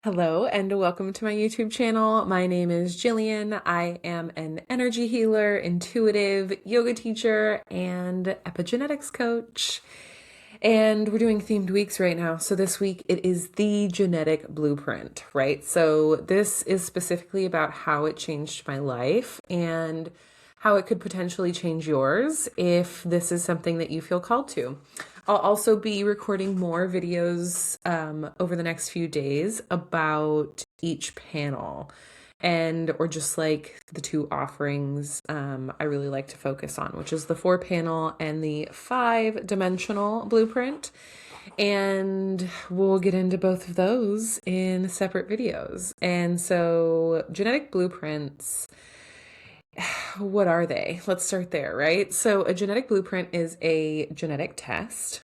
Hello and welcome to my YouTube channel. My name is Jillian. I am an energy healer, intuitive yoga teacher, and epigenetics coach. And we're doing themed weeks right now. So this week it is the genetic blueprint, right? So this is specifically about how it changed my life and how it could potentially change yours if this is something that you feel called to. I'll also be recording more videos over the next few days about each panel and or just like the two offerings I really like to focus on, which is the 4-panel and the 5-dimensional blueprint. And we'll get into both of those in separate videos. And so genetic blueprints, what are they? Let's start there, right? So a genetic blueprint is a genetic test,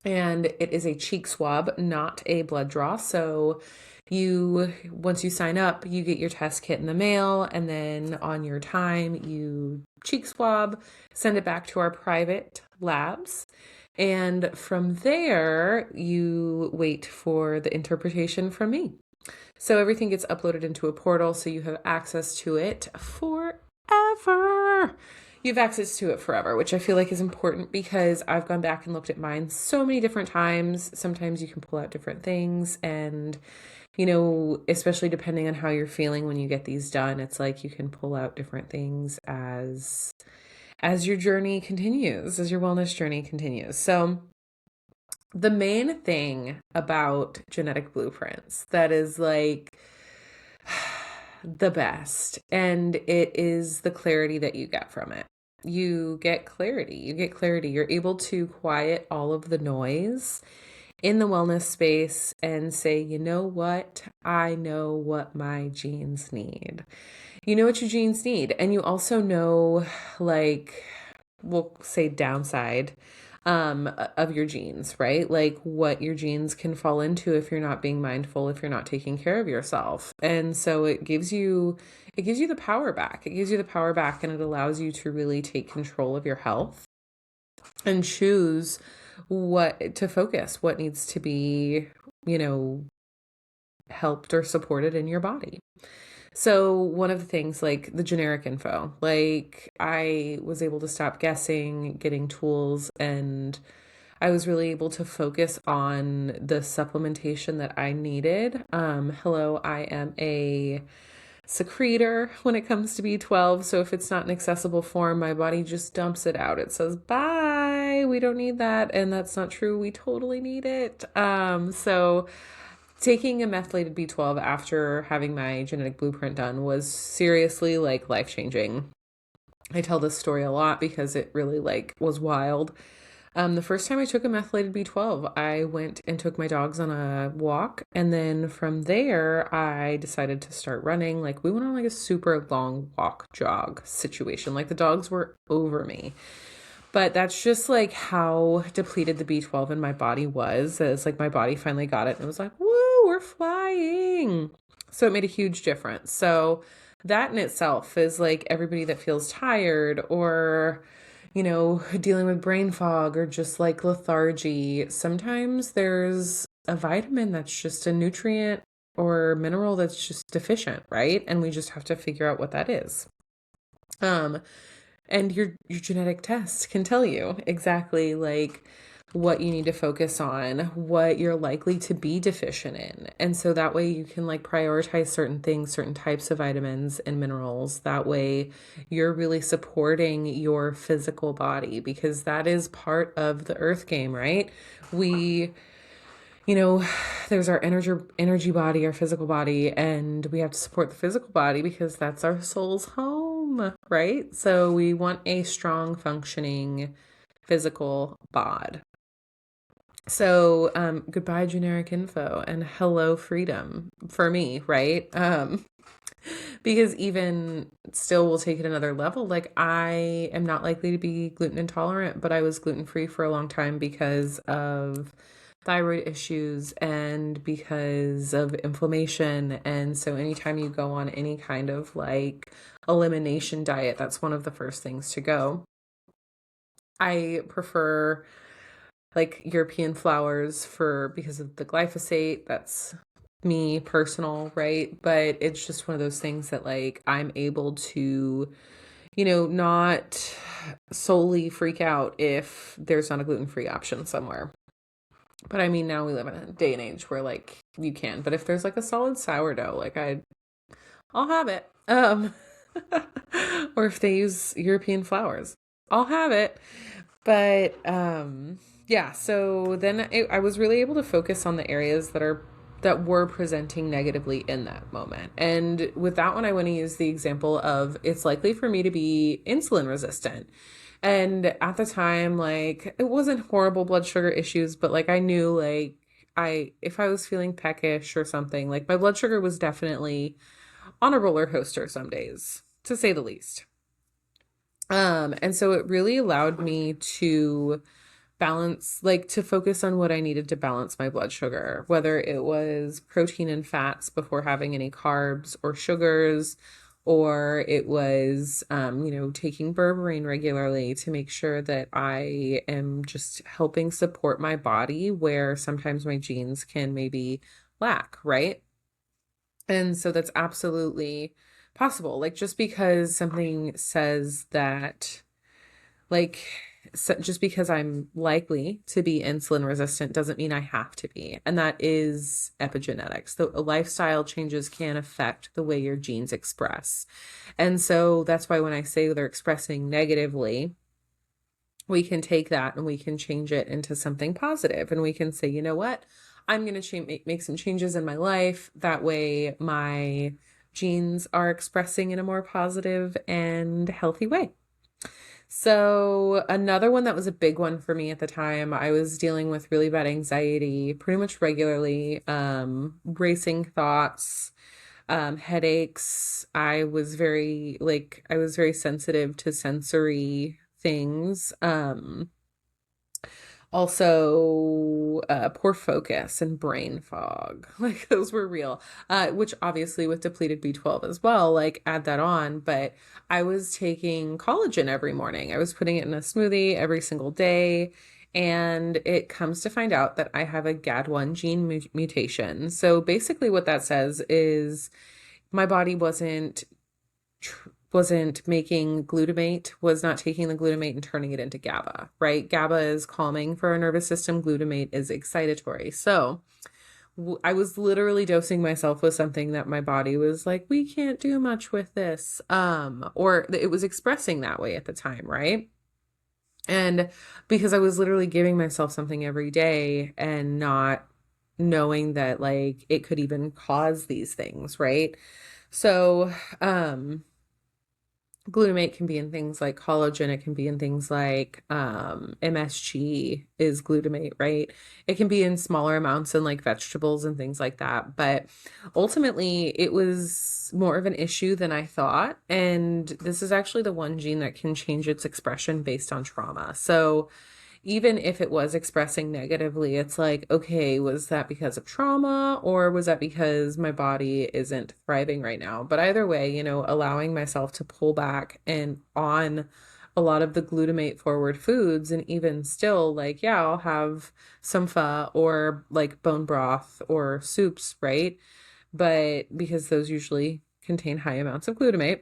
and it is a cheek swab, not a blood draw. So once you sign up, you get your test kit in the mail, and then on your time, you cheek swab, send it back to our private labs. And from there, you wait for the interpretation from me. So everything gets uploaded into a portal, so you have access to it forever. You have access to it forever, which I feel like is important because I've gone back and looked at mine so many different times. Sometimes you can pull out different things, and especially depending on how you're feeling when you get these done, it's like you can pull out different things as your journey continues, as your wellness journey continues. So the main thing about genetic blueprints that is like the best, and it is the clarity that you get from it. You get clarity. You're able to quiet all of the noise in the wellness space and say, you know what? I know what my genes need. You know what your genes need. And you also know, like, we'll say downside of your genes, right? Like what your genes can fall into if you're not being mindful, if you're not taking care of yourself. And so it gives you the power back. It gives you the power back, and it allows you to really take control of your health and choose what to focus, what needs to be, helped or supported in your body. So one of the things, like the generic info, like I was able to stop guessing, getting tools, and I was really able to focus on the supplementation that I needed. Hello, I am a secretor when it comes to B12. So if it's not in accessible form, my body just dumps it out. It says, bye, we don't need that. And that's not true. We totally need it. So taking a methylated B12 after having my genetic blueprint done was seriously like life-changing. I tell this story a lot because it really like was wild. The first time I took a methylated B12, I went and took my dogs on a walk. And then from there, I decided to start running. Like we went on like a super long walk jog situation. Like the dogs were over me. But that's just like how depleted the B12 in my body was. It's like my body finally got it and it was like, woo, we're flying. So it made a huge difference. So that in itself is like everybody that feels tired or, dealing with brain fog or just like lethargy. Sometimes there's a vitamin that's just a nutrient or mineral that's just deficient, right? And we just have to figure out what that is. And your genetic test can tell you exactly like what you need to focus on, what you're likely to be deficient in. And so that way you can like prioritize certain things, certain types of vitamins and minerals. That way you're really supporting your physical body because that is part of the earth game, right? We there's our energy body, our physical body, and we have to support the physical body because that's our soul's home, right? So we want a strong functioning physical bod. So goodbye generic info and hello freedom for me, right? Because even still we'll take it another level. Like I am not likely to be gluten intolerant, but I was gluten free for a long time because of thyroid issues and because of inflammation. And so anytime you go on any kind of like elimination diet, that's one of the first things to go. I prefer like European flours because of the glyphosate. That's me personal, right? But it's just one of those things that like I'm able to, not solely freak out if there's not a gluten-free option somewhere. But I mean, now we live in a day and age where like you can. But if there's like a solid sourdough, like I'll have it. Or if they use European flours, I'll have it. But yeah, so then I was really able to focus on the areas that were presenting negatively in that moment. And with that one, I want to use the example of it's likely for me to be insulin resistant. And at the time, like it wasn't horrible blood sugar issues, but like I knew like if I was feeling peckish or something, like my blood sugar was definitely on a roller coaster some days, to say the least. And so it really allowed me to balance, like to focus on what I needed to balance my blood sugar, whether it was protein and fats before having any carbs or sugars, or it was, taking berberine regularly to make sure that I am just helping support my body where sometimes my genes can maybe lack, right? And so that's absolutely possible. Like just because something says that, like, so just because I'm likely to be insulin resistant doesn't mean I have to be. And that is epigenetics. The lifestyle changes can affect the way your genes express. And so that's why when I say they're expressing negatively, we can take that and we can change it into something positive. And we can say, you know what? I'm going to make some changes in my life. That way my genes are expressing in a more positive and healthy way. So another one that was a big one for me at the time, I was dealing with really bad anxiety pretty much regularly, racing thoughts, headaches. I was very sensitive to sensory things. Also, poor focus and brain fog. Like those were real. Which obviously with depleted B12 as well, like add that on. But I was taking collagen every morning. I was putting it in a smoothie every single day. And it comes to find out that I have a GAD1 gene mutation. So basically what that says is my body wasn't making glutamate, was not taking the glutamate and turning it into GABA, right? GABA is calming for our nervous system. Glutamate is excitatory. So I was literally dosing myself with something that my body was like, we can't do much with this. Or it was expressing that way at the time, right? And because I was literally giving myself something every day and not knowing that like it could even cause these things, right? So, glutamate can be in things like collagen. It can be in things like MSG is glutamate, right? It can be in smaller amounts in like vegetables and things like that. But ultimately, it was more of an issue than I thought. And this is actually the one gene that can change its expression based on trauma. So even if it was expressing negatively, it's like, okay, was that because of trauma or was that because my body isn't thriving right now? But either way, allowing myself to pull back and on a lot of the glutamate forward foods, and even still, like, yeah, I'll have some pho or like bone broth or soups, right? But because those usually contain high amounts of glutamate.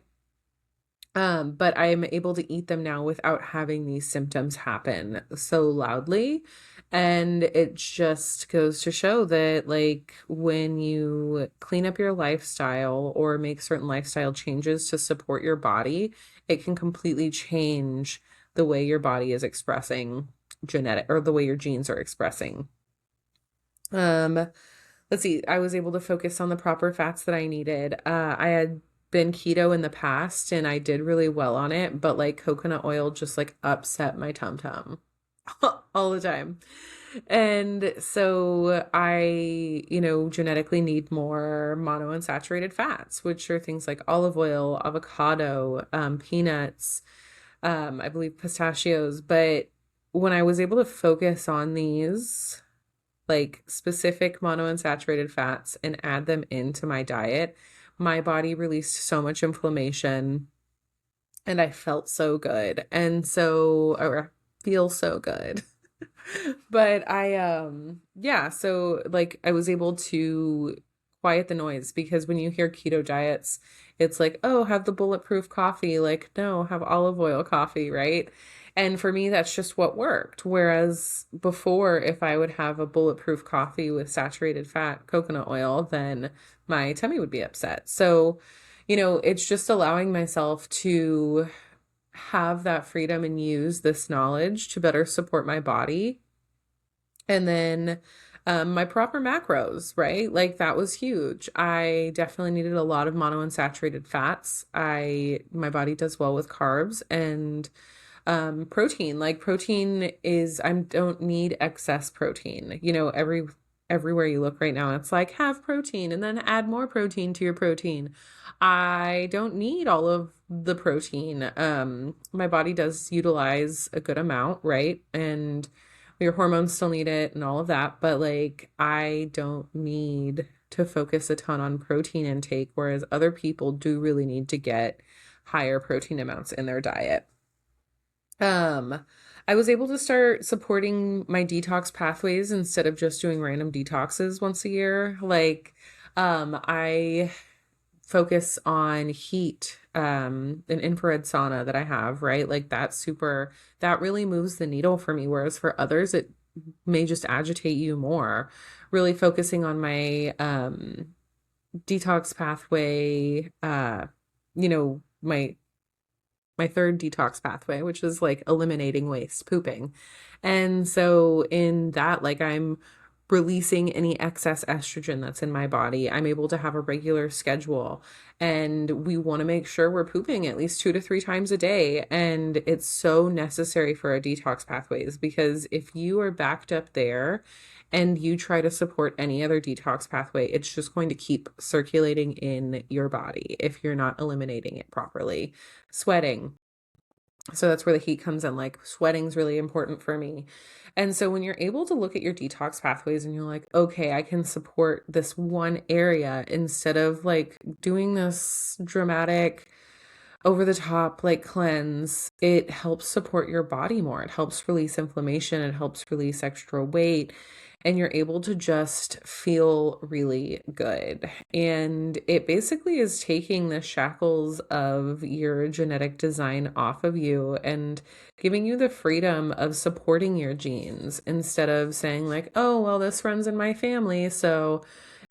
But I'm able to eat them now without having these symptoms happen so loudly. And it just goes to show that, like, when you clean up your lifestyle or make certain lifestyle changes to support your body, it can completely change the way your body is expressing genetic or the way your genes are expressing. Um, let's see, I was able to focus on the proper fats that I needed. I had been keto in the past and I did really well on it, but like coconut oil just like upset my tum tum all the time. And so I, genetically need more monounsaturated fats, which are things like olive oil, avocado, peanuts, I believe pistachios. But when I was able to focus on these like specific monounsaturated fats and add them into my diet, my body released so much inflammation and I felt so good. And so, or feel so good. But yeah, so like I was able to quiet the noise, because when you hear keto diets, it's like, oh, have the bulletproof coffee. Like, no, have olive oil coffee, right? And for me, that's just what worked. Whereas before, if I would have a bulletproof coffee with saturated fat coconut oil, then my tummy would be upset. So, it's just allowing myself to have that freedom and use this knowledge to better support my body. And then my proper macros, right? Like that was huge. I definitely needed a lot of monounsaturated fats. My body does well with carbs and protein. Like protein is, I don't need excess protein. Everywhere you look right now, it's like have protein and then add more protein to your protein. I don't need all of the protein. My body does utilize a good amount, right? And your hormones still need it and all of that, but like I don't need to focus a ton on protein intake, whereas other people do really need to get higher protein amounts in their diet. Um, I was able to start supporting my detox pathways instead of just doing random detoxes once a year. Like, I focus on heat, an infrared sauna that I have, right? Like that really moves the needle for me. Whereas for others, it may just agitate you more. Really focusing on my, detox pathway, my third detox pathway, which is like eliminating waste, pooping. And so in that, like I'm releasing any excess estrogen that's in my body. I'm able to have a regular schedule, and we want to make sure we're pooping at least 2 to 3 times a day. And it's so necessary for our detox pathways, because if you are backed up there and you try to support any other detox pathway, it's just going to keep circulating in your body if you're not eliminating it properly. Sweating. So that's where the heat comes in. Like sweating's really important for me. And so when you're able to look at your detox pathways and you're like, okay, I can support this one area instead of like doing this dramatic over the top like cleanse, it helps support your body more. It helps release inflammation, it helps release extra weight, and you're able to just feel really good. And it basically is taking the shackles of your genetic design off of you and giving you the freedom of supporting your genes instead of saying like, oh, well, this runs in my family, so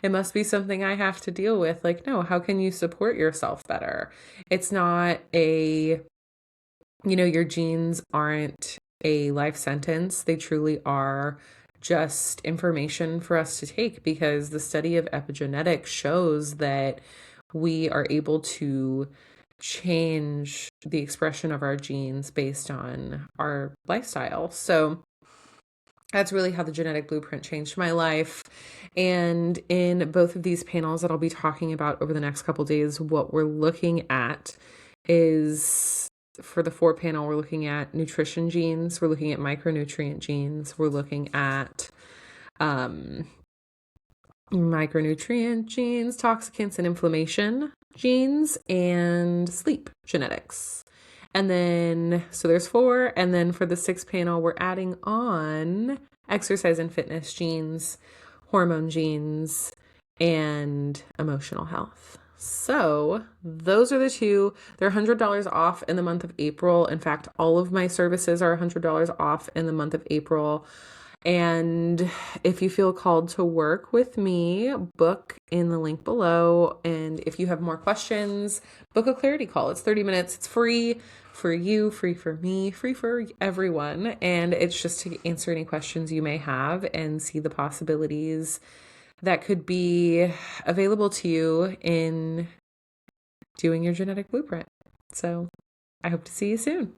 it must be something I have to deal with. Like, no, how can you support yourself better? It's not your genes aren't a life sentence. They truly are just information for us to take, because the study of epigenetics shows that we are able to change the expression of our genes based on our lifestyle. So that's really how the genetic blueprint changed my life. And in both of these panels that I'll be talking about over the next couple days, what we're looking at is, for the 4 panel, we're looking at nutrition genes, we're looking at micronutrient genes, we're looking at micronutrient genes, toxicants and inflammation genes, and sleep genetics. And then, so there's 4. And then for the 6th panel, we're adding on exercise and fitness genes, hormone genes, and emotional health. So those are the 2. They're $100 off in the month of April. In fact, all of my services are $100 off in the month of April. And if you feel called to work with me, book in the link below. And if you have more questions, book a clarity call. It's 30 minutes. It's free for you, free for me, free for everyone. And it's just to answer any questions you may have and see the possibilities that could be available to you in doing your genetic blueprint. So I hope to see you soon.